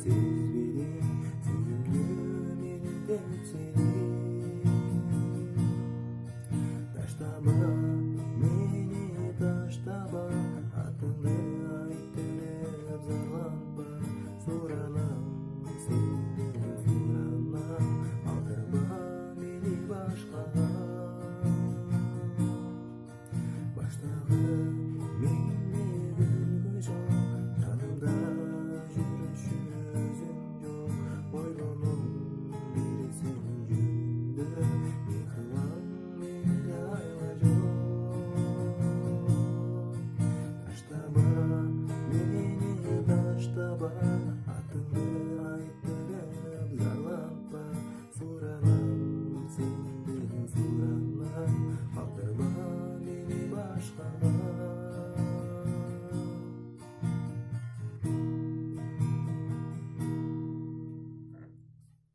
сезбедим сүйүмдүү менин деп сени. Таштаба мени, таштаба, атыңды айтып зарланба. Суранам сенден, суранам, алдырма мени башкага. Баштагы мендеги өлгөй жок, жанымда жүрүшү өзүң жок. Ойлонуп бир сен жөнүндө, мен кылам менде айла жок. Таштаба мени, таштаба, атыңды айтып зарланба. Суранам сенден, суранам, алдырма мени башкага.